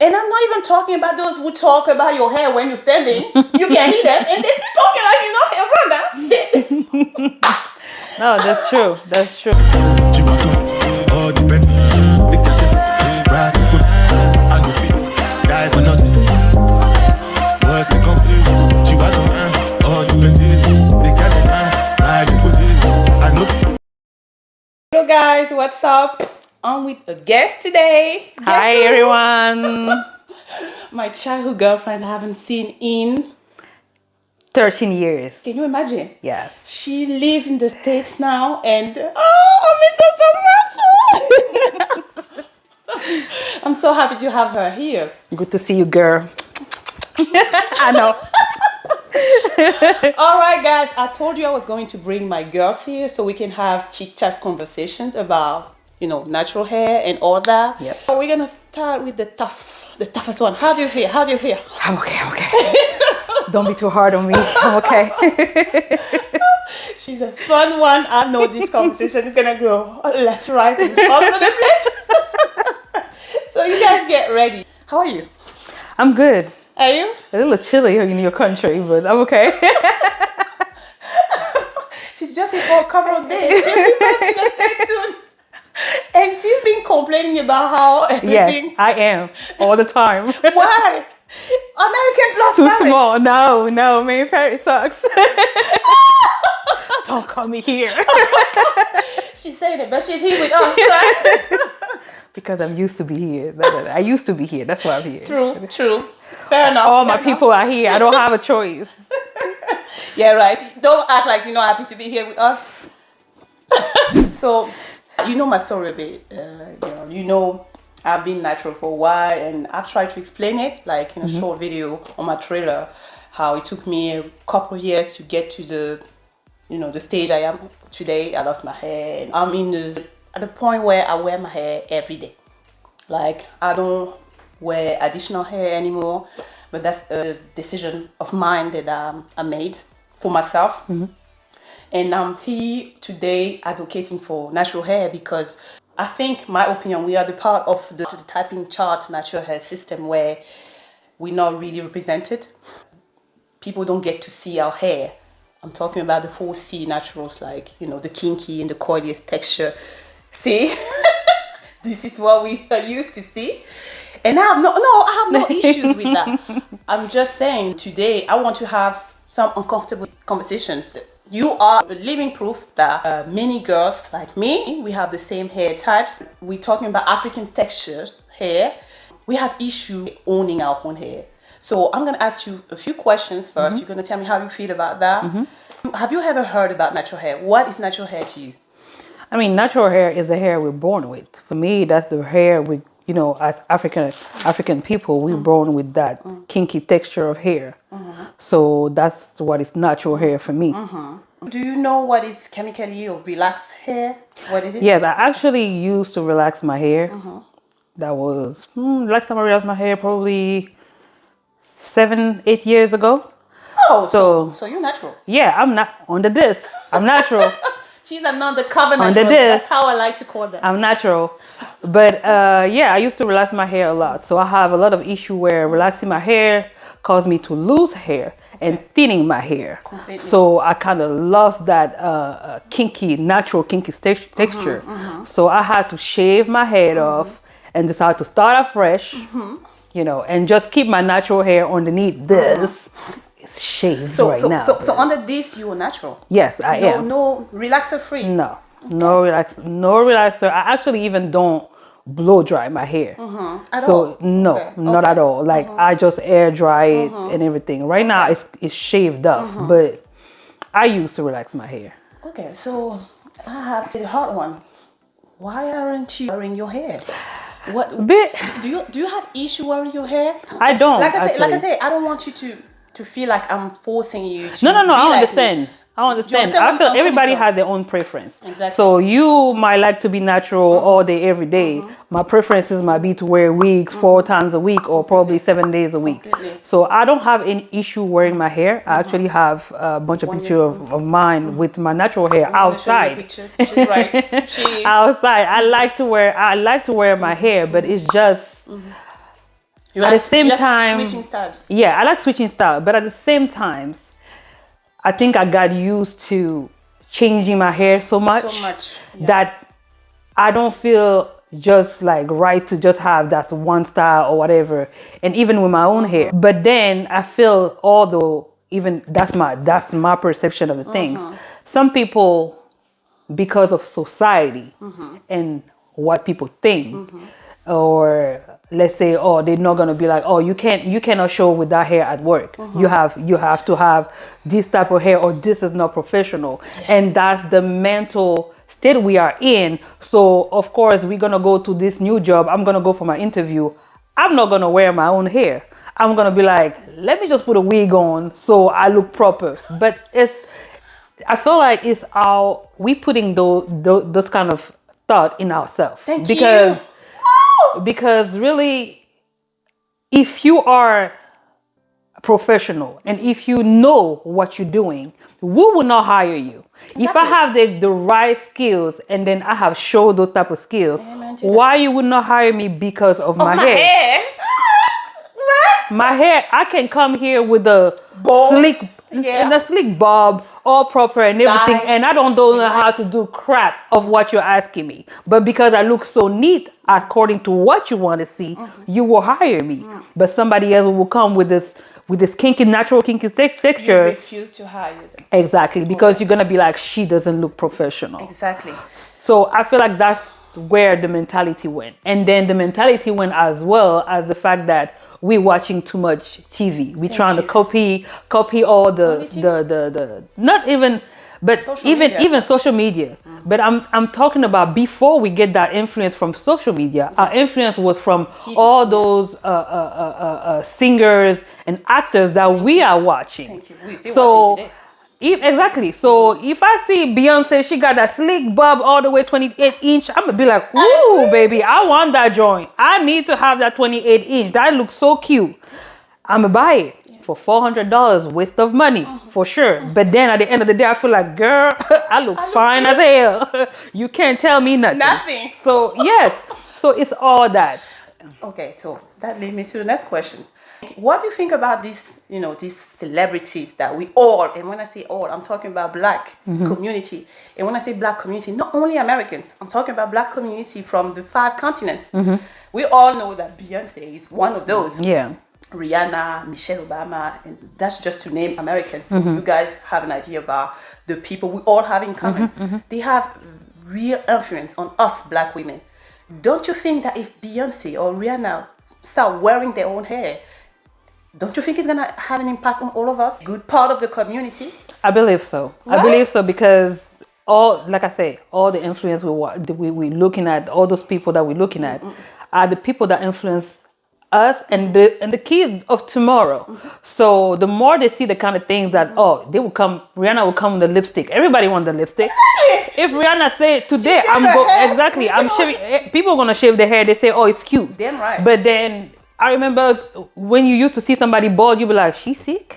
And I'm not even talking about those who talk about your hair when you're standing. You can hear them, and they're still talking like hair brother. No, that's true. That's true. Hello guys, what's up? I'm with a guest today. Hi everyone. My childhood girlfriend I haven't seen in 13 years. Can you imagine? Yes. She lives in the States now, and I miss her so much. I'm so happy to have her here. Good to see you, girl. I know. All right, guys. I told you I was going to bring my girls here so we can have chit-chat conversations about, natural hair and all that. Yep. So we're gonna start with the toughest one. How do you feel? I'm okay. Don't be too hard on me. I'm okay. She's a fun one. I know this conversation is gonna go left, right, and all over the place. So you guys get ready. How are you? I'm good. Are you? A little chilly in your country, but I'm okay. She's just here for a couple of days. She'll be back to the States soon. And she's been complaining about how everything... Yes, I am. All the time. Why? Americans love Too Paris. small. No, man, Paris sucks. Don't call me here. She's saying it, but she's here with us, right? Because I'm used to be here. I used to be here. That's why I'm here. True. Fair enough. All my people are here. I don't have a choice. Yeah, right. Don't act like you're not happy to be here with us. So, you know my story a bit. I've been natural for a while, and I've tried to explain it, like in a short video on my trailer, how it took me a couple of years to get to the stage I am today. I lost my hair, and I'm at the point where I wear my hair every day. Like, I don't wear additional hair anymore, but that's a decision of mine that I made for myself. And I'm here today advocating for natural hair because I think, my opinion, we are the part of the typing chart natural hair system where we're not really represented. People don't get to see our hair. I'm talking about the 4C naturals, like, the kinky and the coily texture. See? This is what we are used to see. And I have no issues with that. I'm just saying, today I want to have some uncomfortable conversation. You are a living proof that many girls like me, we have the same hair type. We're talking about African textures hair. We have issue owning our own hair. So I'm gonna ask you a few questions first. You're gonna tell me how you feel about that. Have you ever heard about natural hair? What is natural hair to you? I mean, natural hair is the hair we're born with. For me, that's the hair we, as African people, we're born with that kinky texture of hair. So that's what is natural hair for me. Do you know what is chemically or relaxed hair? What is it? Yes, I actually used to relax my hair. That was, last time I relaxed my hair probably 7-8 years ago. Oh, so you're natural. Yeah, I'm not under this. I'm natural. She's another cover Under natural. this. That's how I like to call them. I'm natural. But I used to relax my hair a lot. So I have a lot of issue where relaxing my hair caused me to lose hair and thinning my hair. Completely. So I kind of lost that natural kinky texture. So I had to shave my head off and decide to start afresh, and just keep my natural hair underneath this. It's shaved right now. So under this, you are natural? Yes, I am. No relaxer free? No relaxer. I actually even don't blow dry my hair. At all? Not at all. Like, I just air dry it and everything. Right now it's shaved off, but I used to relax my hair. Okay, so I have the hard one. Why aren't you wearing your hair? What do you have issue wearing your hair? I don't. Like I say, I don't want you to feel like I'm forcing you to. No. be I like understand. me. I understand. where I I'm feel coming everybody from. has their own preference. Exactly. So you might like to be natural all day, every day. My preferences might be to wear wigs 4 times a week or probably 7 days a week. Completely. So I don't have any issue wearing my hair. I actually have a bunch of pictures of mine with my natural hair outside. She's right. Outside. I like to wear my hair, but it's just You at like the same just time, switching styles. yeah, I like switching style, but at the same time, I think I got used to changing my hair so much, Yeah. that I don't feel just like right to just have that one style or whatever, and even with my own hair. But then I feel, although even that's my perception of the things. Some people, because of society and what people think, or let's say, oh, they're not gonna be like, oh, you cannot show with that hair at work. You have to have this type of hair, or this is not professional. And that's the mental state we are in. So of course we're gonna go to this new job. I'm gonna go for my interview. I'm not gonna wear my own hair. I'm gonna be like, let me just put a wig on so I look proper. But I feel like it's our we putting those kind of thought in ourselves. Thank because you. because really, if you are professional and if you know what you're doing, who will not hire you? Exactly. If I have the right skills and then I have showed those type of skills, why you would not hire me because of my hair? Right? My hair, I can come here with a slick bob, all proper and everything, and I don't know how to do crap of what you're asking me. But because I look so neat according to what you want to see, you will hire me. But somebody else will come with this kinky, natural kinky texture. You refuse to hire them. Exactly, because you're gonna be like, she doesn't look professional. Exactly. So I feel like that's where the mentality went. And then the mentality went as well as the fact that we're watching too much TV. We're trying to copy all the not even, but even social media. But I'm talking about before we get that influence from social media. Our influence was from TV. All those singers and actors that we are watching. Thank you. We still watching today. Exactly. So if I see Beyonce, she got that slick bob all the way 28-inch, I'm gonna be like, ooh, baby, I want that joint. I need to have that 28-inch. That looks so cute. I'm gonna buy it for $400, waste of money for sure. But then at the end of the day, I feel like, girl, I look fine as hell. You can't tell me nothing. Nothing. So yes, so it's all that. Okay, so that leads me to the next question. What do you think about these celebrities that we all, and when I say all, I'm talking about Black community. And when I say Black community, not only Americans, I'm talking about Black community from the 5 continents. We all know that Beyonce is one of those. Yeah. Rihanna, Michelle Obama, and that's just to name Americans. So you guys have an idea about the people we all have in common. They have real influence on us Black women. Don't you think that if Beyonce or Rihanna start wearing their own hair, don't you think it's going to have an impact on all of us? Good part of the community? I believe so. Right? I believe so because like I say, all the influence we're looking at, all those people that we're looking at are the people that influence us and the kids of tomorrow. So the more they see the kind of things that, Rihanna will come with the lipstick. Everybody wants the lipstick. Exactly. If Rihanna say today, I'm shaving, people are going to shave their hair. They say, oh, it's cute. Damn right. But then I remember when you used to see somebody bald, you'd be like, she's sick?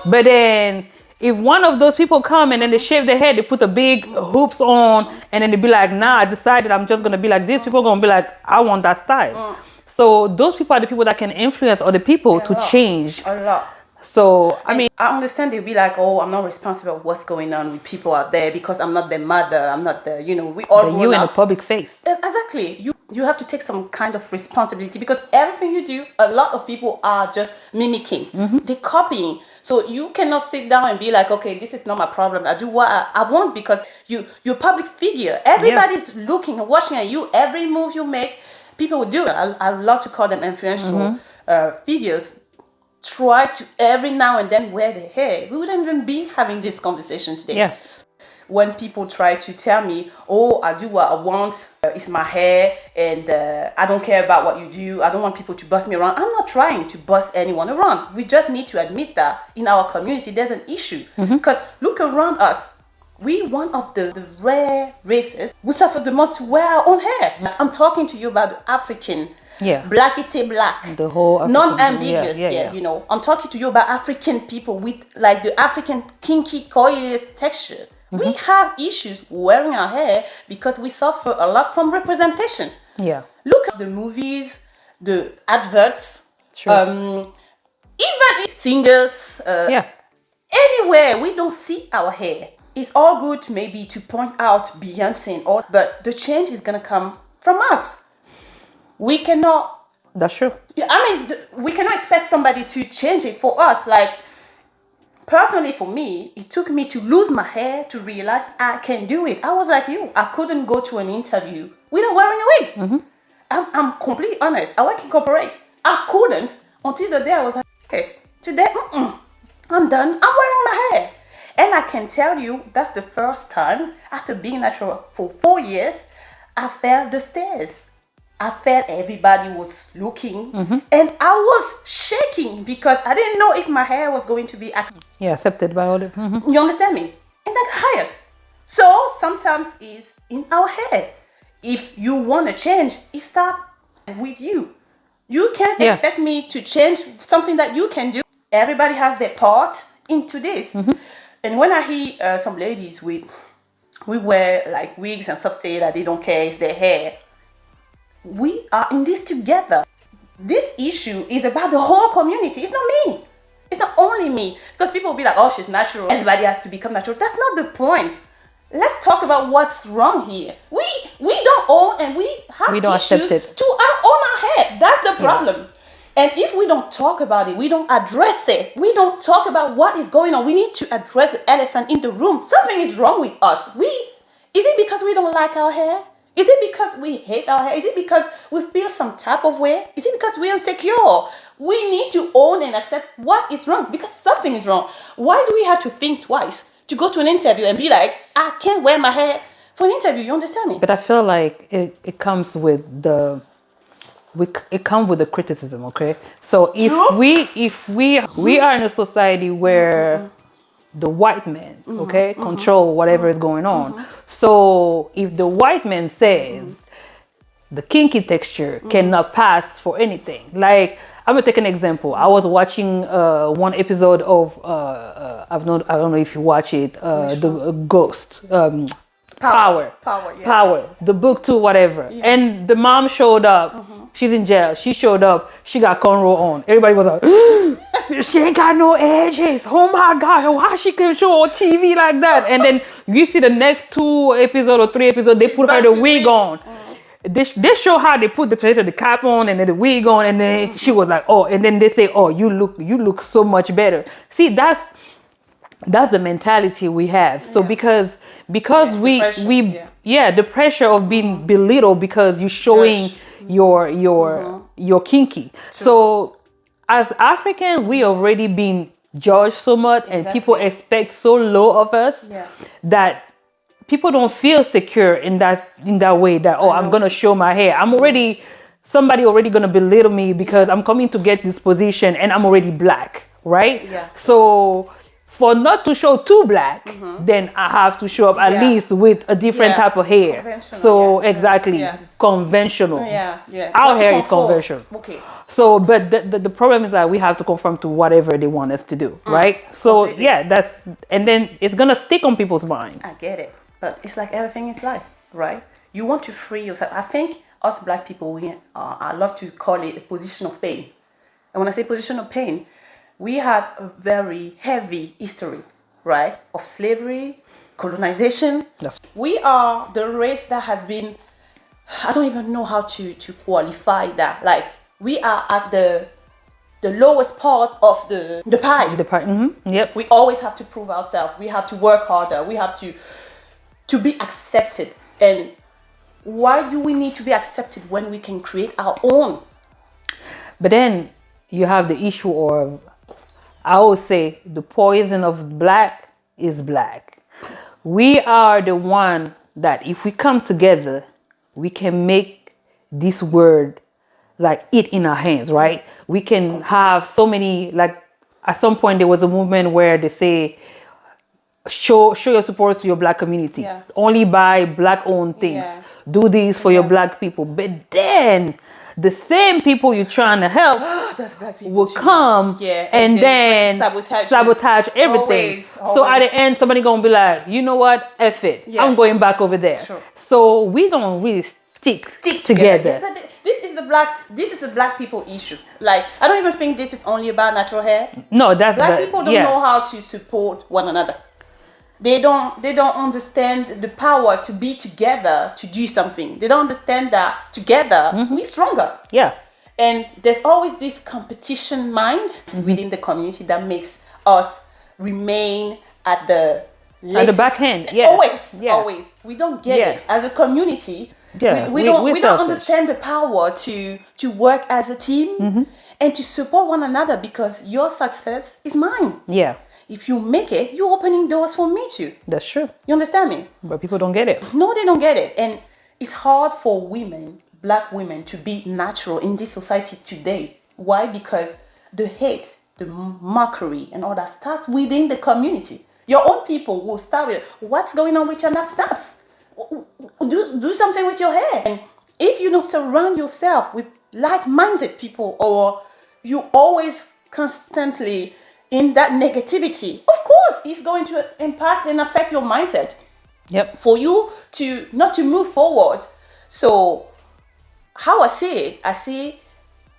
But then if one of those people come and then they shave their head, they put the big hoops on, and then they be like, nah, I decided I'm just going to be like this. People are going to be like, I want that style. So those people are the people that can influence other people to change. A lot. So, I understand they'll be like, oh, I'm not responsible for what's going on with people out there because I'm not their mother. I'm not the, we all grown up. You in the public face. Exactly. You have to take some kind of responsibility because everything you do, a lot of people are just mimicking. They're copying. So you cannot sit down and be like, okay, this is not my problem. I do what I want because you're a public figure. Everybody's looking and watching at you. Every move you make, people will do it. I love to call them influential figures. Try to every now and then wear their hair. We wouldn't even be having this conversation today. Yeah. When people try to tell me, oh, I do what I want, it's my hair, and I don't care about what you do. I don't want people to boss me around. I'm not trying to boss anyone around. We just need to admit that in our community, there's an issue. Because look around us. We one of the rare races who suffer the most to wear our own hair. I'm talking to you about the African, blackity black, the whole non-ambiguous. I'm talking to you about African people with like the African kinky, coily texture. We have issues wearing our hair because we suffer a lot from representation. Yeah. Look at the movies, the adverts. Even if singers, Yeah. anywhere we don't see our hair, it's all good maybe to point out Beyonce and all, but the change is gonna come from us. We cannot. That's true. I mean, we cannot expect somebody to change it for us. Like, personally, for me, it took me to lose my hair to realize I can do it. I was like you. I couldn't go to an interview without wearing a wig. I'm completely honest. I work in corporate. I couldn't until the day I was like, okay, today, I'm done. I'm wearing my hair. And I can tell you, that's the first time after being natural for 4 years, I felt the stares. I felt everybody was looking, and I was shaking because I didn't know if my hair was going to be accepted by all the. You understand me? And I got hired. So sometimes it's in our head. If you want to change, it starts with you. You can't expect me to change something that you can do. Everybody has their part into this. And when I hear some ladies we wear like wigs and stuff say that they don't care, it's their hair. We are in this together. This issue is about the whole community. It's not me. It's not only me. Because people will be like, oh, she's natural. Everybody has to become natural. That's not the point. Let's talk about what's wrong here. We don't own and we have issues to own our hair. That's the problem. And if we don't talk about it, we don't address it, we don't talk about what is going on, we need to address the elephant in the room. Something is wrong with us. Is it because we don't like our hair? Is it because we hate our hair? Is it because we feel some type of way? Is it because we're insecure? We need to own and accept what is wrong because something is wrong. Why do we have to think twice to go to an interview and be like, I can't wear my hair for an interview? You understand me? But I feel like it comes with the criticism, okay? So if we are in a society where the white man, okay, control whatever is going on. So if the white man says the kinky texture cannot pass for anything, like I'm gonna take an example. I was watching one episode of I don't know if you watch it, the Ghost. Power, the book too, whatever. And the mom showed up. She's in jail. She showed up. She got cornrow on. Everybody was like, she ain't got no edges. Oh my God, why she can show on TV like that? And then you see the next 2 episodes or 3 episodes, they put her the wig on. They show how they put the cap on and then the wig on, and then she was like, oh, and then they say, oh, you look so much better. See, that's the mentality we have. So because the pressure of being belittled because you're showing your kinky. True. So as African, we already been judged so much, and people expect so low of us that people don't feel secure in that way that, oh, I'm gonna show my hair. Somebody already gonna belittle me because I'm coming to get this position and I'm already black, right? Yeah. So for not to show too black, then I have to show up at least with a different type of hair. So conventional. Our hair is conventional. Okay. So, but the problem is that we have to conform to whatever they want us to do, right? So and then it's gonna stick on people's minds. I get it, but it's like everything in life, right? You want to free yourself. I think us black people, I love to call it a position of pain. And when I say position of pain, we had a very heavy history, right? Of slavery, colonization. Yes. We are the race that has been, I don't even know how to qualify that. Like, we are at the lowest part of the pie. The pie, yep. We always have to prove ourselves. We have to work harder. We have to be accepted. And why do we need to be accepted when we can create our own? But then you have the issue of, I always say, the poison of black is black. We are the one that if we come together, we can make this word like it in our hands, right? We can have so many, like at some point there was a movement where they say, show your support to your black community. Yeah. Only buy black owned things. Yeah. Do this for your black people. But then the same people you're trying to help will come and then sabotage everything. Always. So at the end, somebody gonna be like, you know what, F it. Yeah. I'm going back over there. Sure. So we don't really stick together. together. But this is a black people issue. Like, I don't even think this is only about natural hair. No, that's Black people don't yeah. know how to support one another. They don't understand the power to be together to do something. They don't understand that together we're stronger. Yeah. And there's always this competition mind within the community that makes us remain at the back end. Yeah. Always. We don't get it as a community. Yeah, we don't selfish. understand the power to work as a team and to support one another, because your success is mine. Yeah. If you make it, you're opening doors for me too. That's true. You understand me? But people don't get it. No, they don't get it. And it's hard for women, black women, to be natural in this society today. Why? Because the hate, the mockery and all that starts within the community. Your own people will start with, what's going on with your snaps? Do something with your hair. And if you don't surround yourself with like-minded people, or you always constantly in that negativity, of course it's going to impact and affect your mindset. Yep. For you to not to move forward. So how I see it,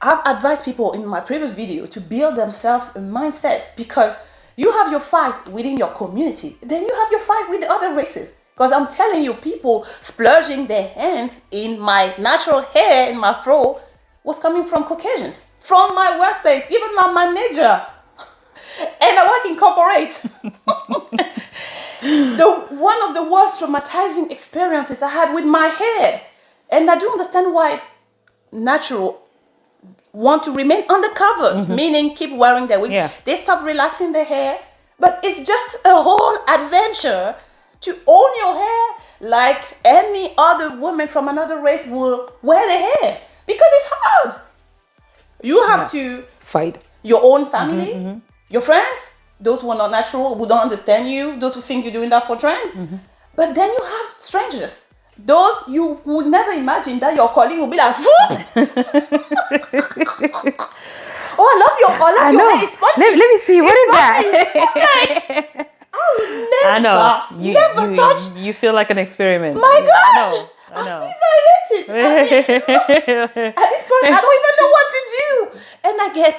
I've advised people in my previous video to build themselves a mindset, because you have your fight within your community, then you have your fight with the other races. Because I'm telling you, people splurging their hands in my natural hair, in my fro, was coming from Caucasians, from my workplace, even my manager. And I work in corporate. One of the worst traumatizing experiences I had with my hair. And I do understand why natural want to remain undercover, meaning keep wearing their wigs. Yeah. They stop relaxing their hair. But it's just a whole adventure to own your hair like any other woman from another race will wear their hair, because it's hard. You have to fight your own family, your friends, those who are not natural, who don't understand you, those who think you're doing that for trend. But then you have strangers, those you would never imagine that your colleague will be like, oh, I love your hair. It's spongy. Let me see. What is that? I would never touch. You feel like an experiment. My God. I know. I'm violated. At this point, I don't even know what to do. And I get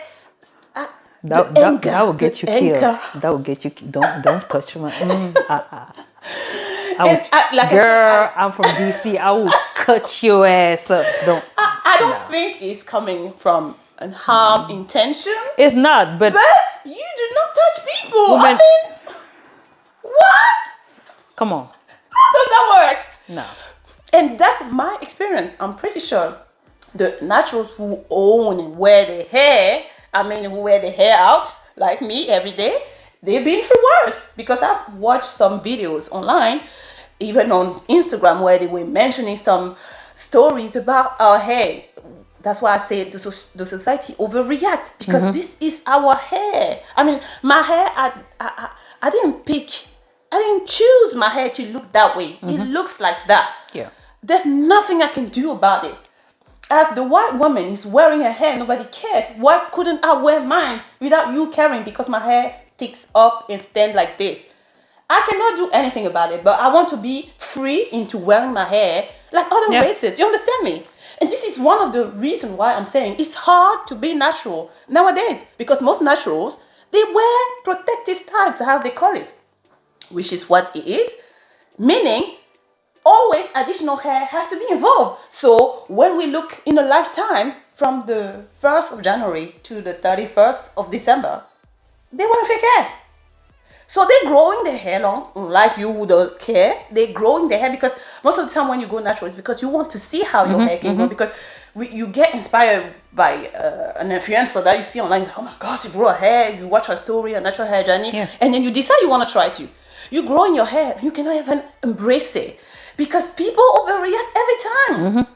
that will get you killed. That will get you. Don't touch my. I'm from DC. I will cut your ass up. I don't think it's coming from a harm intention. It's not, but you do not touch people. Woman, I mean, what? Come on. How does that work? No. And that's my experience. I'm pretty sure the naturals who own and wear their hair, who wear their hair out like me every day, they've been through worse. Because I've watched some videos online, even on Instagram, where they were mentioning some stories about our hair. That's why I say the society overreact, because this is our hair. My hair, I didn't pick. I didn't choose my hair to look that way. It looks like that. Yeah. There's nothing I can do about it. As the white woman is wearing her hair, nobody cares. Why couldn't I wear mine without you caring? Because my hair sticks up and stand like this. I cannot do anything about it, but I want to be free into wearing my hair like other races. You understand me? And this is one of the reasons why I'm saying it's hard to be natural nowadays, because most naturals, they wear protective styles, as they call it, which is what it is, meaning always additional hair has to be involved. So when we look in a lifetime from the 1st of January to the 31st of December, they wear fake hair. So they're growing their hair long, like you would care. They're growing their hair, because most of the time when you go natural, it's because you want to see how your hair can grow, because you get inspired by an influencer that you see online. Oh my God, she grew her hair. You watch her story, her natural hair journey, and then you decide you want to try to. You grow in your hair, you cannot even embrace it, because people overreact every time.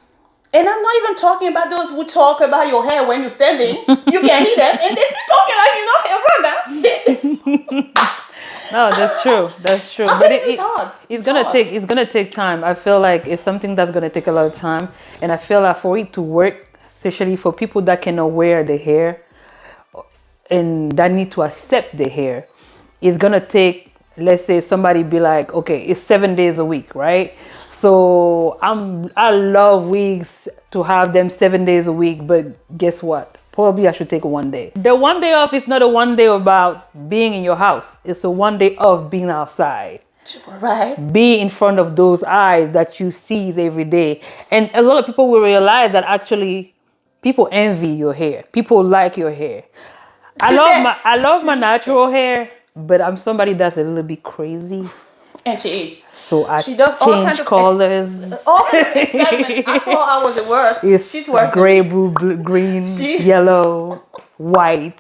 And I'm not even talking about those who talk about your hair when you're standing. You can hear them, and they're still talking like you know hair, brother. No, that's true. That's true. But it's hard. It's gonna take time. I feel like it's something that's gonna take a lot of time, and I feel like for it to work, especially for people that cannot wear the hair and that need to accept the hair, it's gonna take. Let's say somebody be like, okay, it's 7 days a week, right? So I love wigs to have them 7 days a week, but guess what? Probably I should take one day. The one day off is not a one day about being in your house. It's a one day of being outside. Right. Be in front of those eyes that you see every day. And a lot of people will realize that actually people envy your hair. People like your hair. I love my natural hair, but I'm somebody that's a little bit crazy. And she is. So I she does all kinds change of colors. all kinds of experiments. I thought I was the worst. She's worse. Gray, blue, green, yellow, white.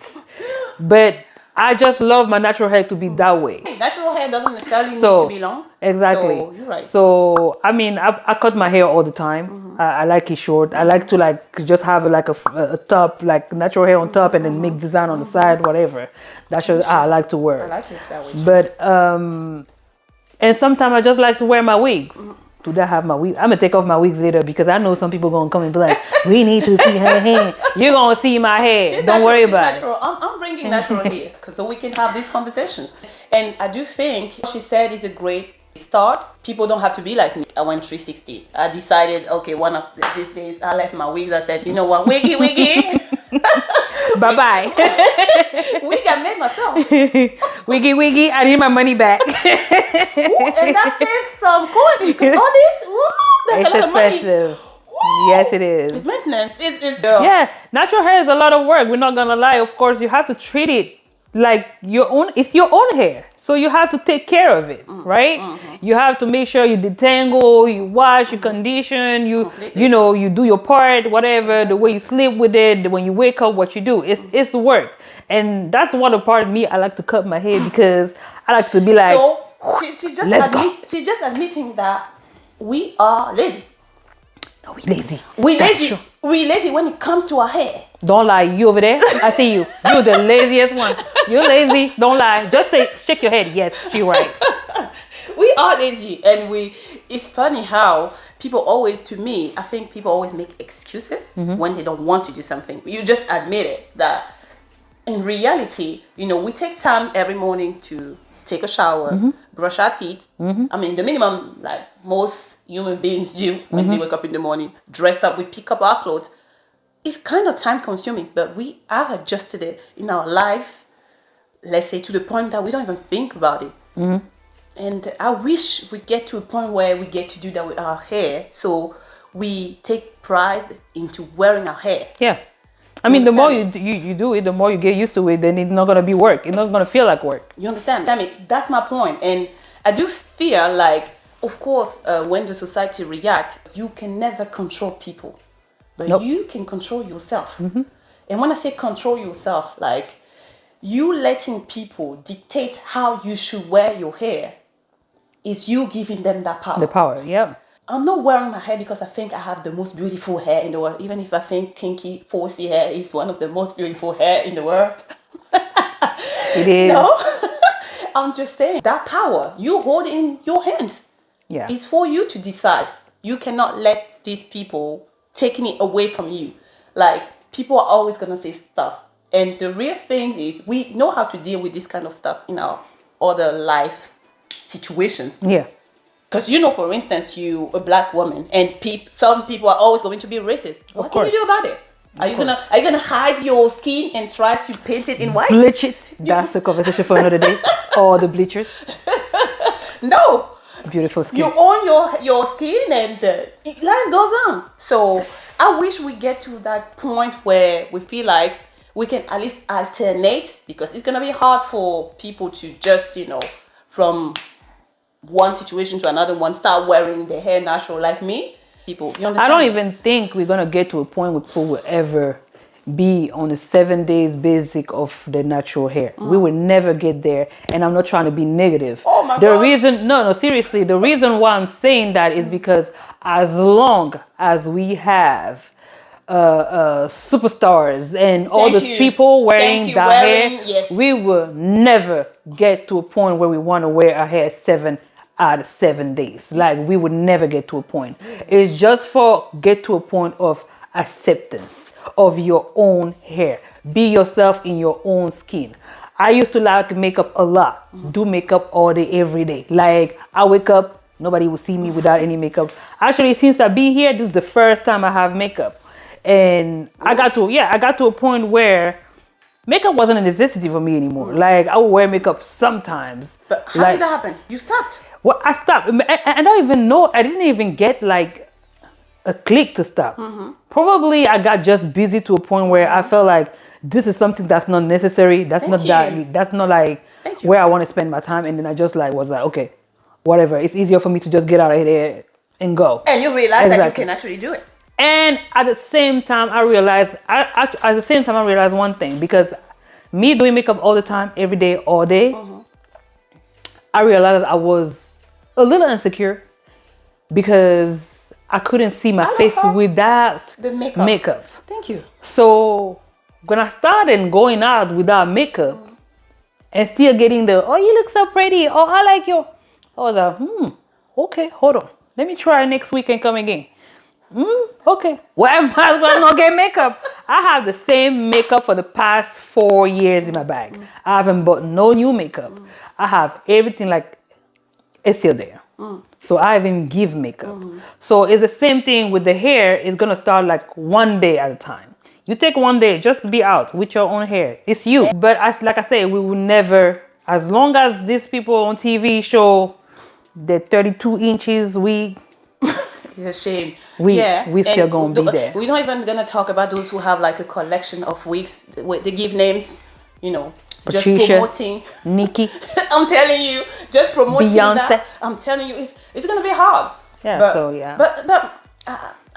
But I just love my natural hair to be that way. Natural hair doesn't necessarily need to be long. Exactly. So you're right. So I mean, I cut my hair all the time. I like it short. I like to just have a top, like natural hair on top, and then make design on the side, whatever. That's what I like to wear. I like it that way. But and sometimes I just like to wear my wigs. Do I have my wigs? I'm gonna take off my wigs later because I know some people gonna come and be like, "We need to see her hair." You're gonna see my hair. Don't worry about it. I'm bringing natural hair so we can have these conversations. And I do think what she said is a great start. People don't have to be like me. I went 360. I decided, okay, one of these days I left my wigs. I said, you know what, wiggy. Bye bye. Wig I made myself. Wiggy, I need my money back. Ooh, and that saves some coins because all this, that's it's a lot expensive. of money. Yes, it is. It's maintenance. It's Yeah, natural hair is a lot of work. We're not gonna lie. Of course, you have to treat it like your own. It's your own hair, so you have to take care of it, right? You have to make sure you detangle, you wash, you condition, you do your part, whatever. The way you sleep with it, when you wake up, what you do. It's work, and that's one part of me. I like to cut my hair because I like to be like. So she's just admitting that we are lazy. No, we lazy. We lazy when it comes to our hair. Don't lie. You over there? I see you. You're the laziest one. You're lazy. Don't lie. Just shake your head. Yes, she's right. We are lazy, and it's funny how people always, to me, I think people always make excuses when they don't want to do something. You just admit it that in reality, we take time every morning to take a shower, brush our teeth. I mean, the minimum, like most human beings do when they wake up in the morning, dress up, we pick up our clothes. It's kind of time consuming, but we have adjusted it in our life, let's say, to the point that we don't even think about it. And I wish we get to a point where we get to do that with our hair, so we take pride into wearing our hair. Yeah. I mean, the more you do it, the more you get used to it, then it's not going to be work. It's not going to feel like work. You understand? I mean, that's my point. And I do feel like, of course, when the society reacts, you can never control people. But you can control yourself. And when I say control yourself, like you letting people dictate how you should wear your hair is you giving them that power. The power, yeah. I'm not wearing my hair because I think I have the most beautiful hair in the world, even if I think kinky 4C hair is one of the most beautiful hair in the world. It is. No, I'm just saying that power you hold in your hands. Yeah. It's for you to decide. You cannot let these people taking it away from you. Like, people are always gonna say stuff. And the real thing is we know how to deal with this kind of stuff in our other life situations. Yeah. Because for you a black woman, and some people are always going to be racist. What can you do about it? Are you gonna hide your skin and try to paint it in white? Bleach it. That's a conversation for another day. Or the bleachers. No. Beautiful skin. You own your skin, and life goes on. So I wish we get to that point where we feel like we can at least alternate, because it's gonna be hard for people to just from one situation to another one start wearing their hair natural like me. People, you understand? I don't even think we're gonna get to a point where people will ever be on the 7 days basic of the natural hair. We will never get there, and I'm not trying to be negative. Oh my God. Seriously, the reason why I'm saying that is because as long as we have superstars and all those people wearing that hair, yes. We will never get to a point where we want to wear our hair 7 out of 7 days. Like, we would never get to a point. It's just get to a point of acceptance of your own hair. Be yourself in your own skin. I used to like makeup a lot. Do makeup all day, every day. Like, I wake up, Nobody will see me without any makeup. Actually, since I be here, this is the first time I have makeup. And I got to a point where makeup wasn't a necessity for me anymore. Like, I would wear makeup sometimes. But how did that happen? You stopped? Well, I stopped. I don't even know. I didn't even get like a click to stop. Probably I got just busy to a point where I felt like this is something that's not necessary. That's not like where I want to spend my time. And then I just was like, okay, whatever. It's easier for me to just get out of there and go. And you realize that you can actually do it. And at the same time, I realized one thing, because me doing makeup all the time, every day, all day, I realized I was a little insecure because I couldn't see my face without the makeup. Thank you. So when I started going out without makeup and still getting the, oh, you look so pretty, oh, I like you, I was like, okay, hold on. Let me try next week and come again. Okay. Why am I going to not get makeup? I have the same makeup for the past 4 years in my bag. I haven't bought no new makeup. I have everything, like, it's still there. So I even give makeup. So it's the same thing with the hair. It's going to start like one day at a time. You take one day, just be out with your own hair. It's you. But like I say, we will never, as long as these people on TV show the 32 inches wig, it's a shame. We still gonna be there. We're not even gonna talk about those who have like a collection of wigs. They give names, Patricia, just promoting. Nikki. I'm telling you, just promoting Bianca. that. I'm telling you, it's gonna be hard. Yeah. But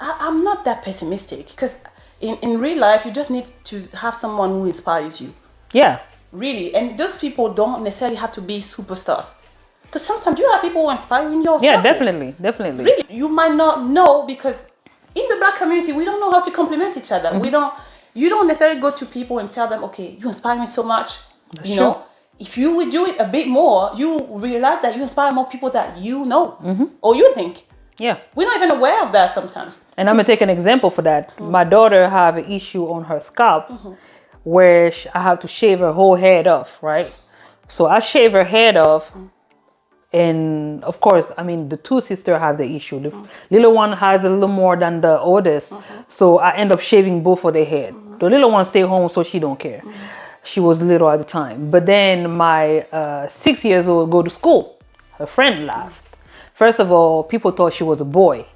I'm not that pessimistic, because in real life you just need to have someone who inspires you. Yeah. Really, and those people don't necessarily have to be superstars. Because sometimes you have people who inspire you in your Yeah, circle. definitely. Really, you might not know, because in the Black community, we don't know how to compliment each other. You don't necessarily go to people and tell them, okay, you inspire me so much. You know, if you would do it a bit more, you realize that you inspire more people that you know or you think. Yeah. We're not even aware of that sometimes. And I'm gonna take an example for that. My daughter have an issue on her scalp where I have to shave her whole head off, right? So I shave her head off. And of course, I mean, the two sisters have the issue. The little one has a little more than the oldest. So I end up shaving both of their head. The little one stay home, so she don't care. She was little at the time. But then my 6 years old go to school. Her friend laughed. First of all, people thought she was a boy.